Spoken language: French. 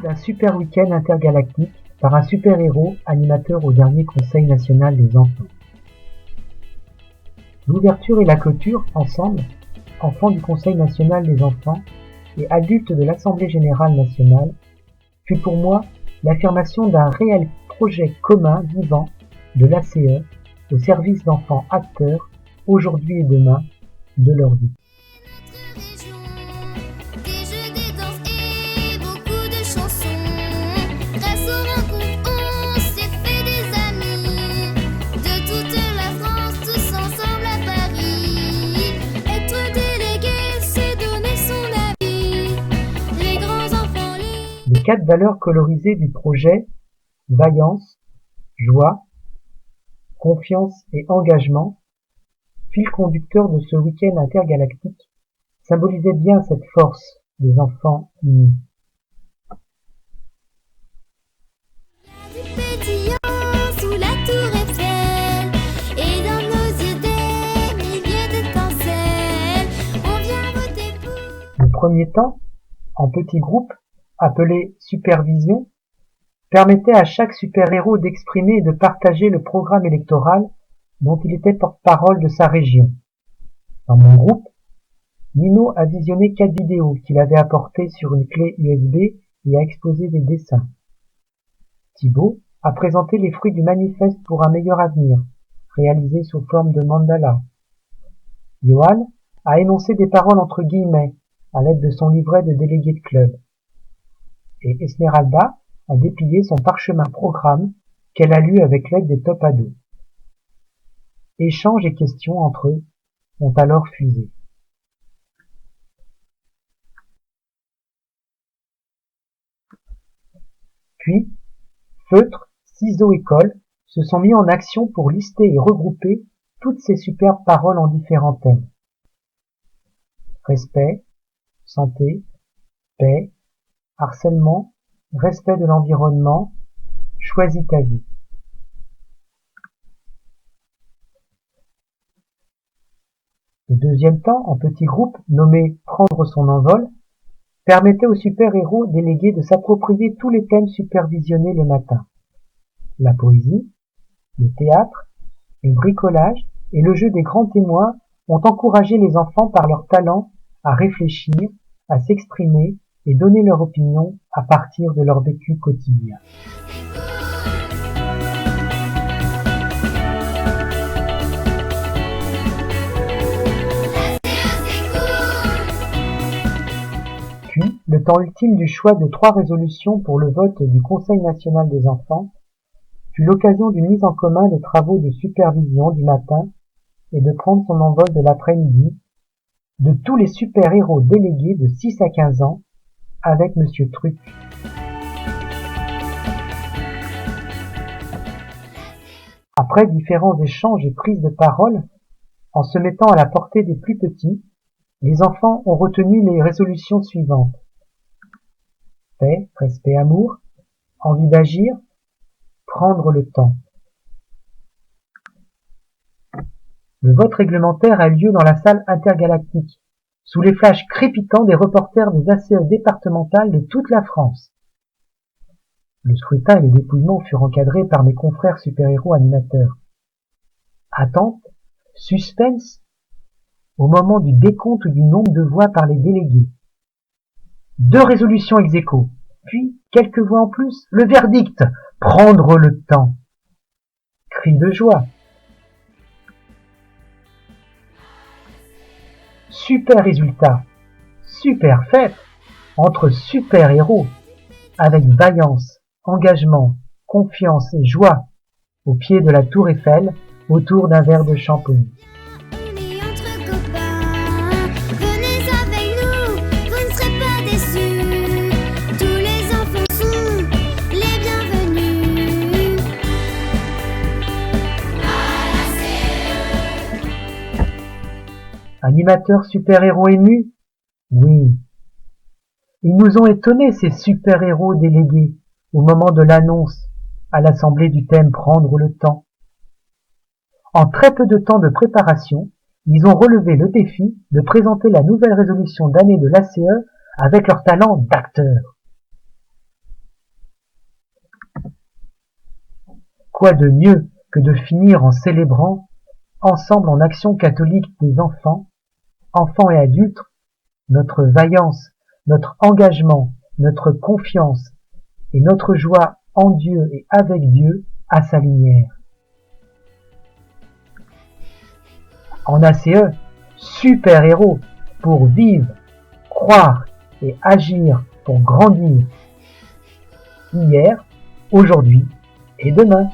d'un super week-end intergalactique par un super-héros animateur au dernier Conseil national des enfants. L'ouverture et la clôture, ensemble, enfants du Conseil national des enfants et adultes de l'Assemblée générale nationale, fut pour moi l'affirmation d'un réel projet commun vivant de l'ACE au service d'enfants acteurs, aujourd'hui et demain, de leur vie. Les 4 valeurs colorisées du projet, vaillance, joie, confiance et engagement, fil conducteur de ce week-end intergalactique, symbolisaient bien cette force des enfants unis. Le premier temps, en petits groupes, appelé supervision, permettait à chaque super-héros d'exprimer et de partager le programme électoral dont il était porte-parole de sa région. Dans mon groupe, Nino a visionné 4 vidéos qu'il avait apportées sur une clé USB et a exposé des dessins. Thibaut a présenté les fruits du manifeste pour un meilleur avenir, réalisé sous forme de mandala. Johan a énoncé des paroles entre guillemets à l'aide de son livret de délégué de club. Et Esmeralda a déplié son parchemin programme qu'elle a lu avec l'aide des top ados. Échanges et questions entre eux ont alors fusé. Puis, feutre, ciseaux et colle se sont mis en action pour lister et regrouper toutes ces superbes paroles en différents thèmes. Respect, santé, paix, harcèlement, respect de l'environnement, choisis ta vie. Le deuxième temps, en petit groupe, nommé Prendre son envol, permettait aux super-héros délégués de s'approprier tous les thèmes supervisionnés le matin. La poésie, le théâtre, le bricolage et le jeu des grands témoins ont encouragé les enfants par leur talent à réfléchir, à s'exprimer et donner leur opinion à partir de leur vécu quotidien. Puis, le temps ultime du choix de 3 résolutions pour le vote du Conseil national des enfants fut l'occasion d'une mise en commun des travaux de supervision du matin et de prendre son envol de l'après-midi de tous les super-héros délégués de 6 à 15 ans avec Monsieur Truc. Après différents échanges et prises de parole, en se mettant à la portée des plus petits, les enfants ont retenu les résolutions suivantes. Paix, respect, amour, envie d'agir, prendre le temps. Le vote réglementaire a lieu dans la salle intergalactique, sous les flashs crépitants des reporters des ACE départementales de toute la France. Le scrutin et le dépouillement furent encadrés par mes confrères super-héros animateurs. Attente, suspense, au moment du décompte du nombre de voix par les délégués. 2 résolutions ex aequo, puis quelques voix en plus, le verdict, prendre le temps. Cri de joie. Super résultat, super fête, entre super-héros, avec vaillance, engagement, confiance et joie, au pied de la tour Eiffel, autour d'un verre de champomy. Animateurs super-héros émus? Oui. Ils nous ont étonnés, ces super-héros délégués, au moment de l'annonce à l'Assemblée du thème Prendre le temps. En très peu de temps de préparation, ils ont relevé le défi de présenter la nouvelle résolution d'année de l'ACE avec leur talent d'acteurs. Quoi de mieux que de finir en célébrant, ensemble en action catholique des enfants, enfants et adultes, notre vaillance, notre engagement, notre confiance et notre joie en Dieu et avec Dieu à sa lumière. En ACE, super-héros pour vivre, croire et agir pour grandir. Hier, aujourd'hui et demain.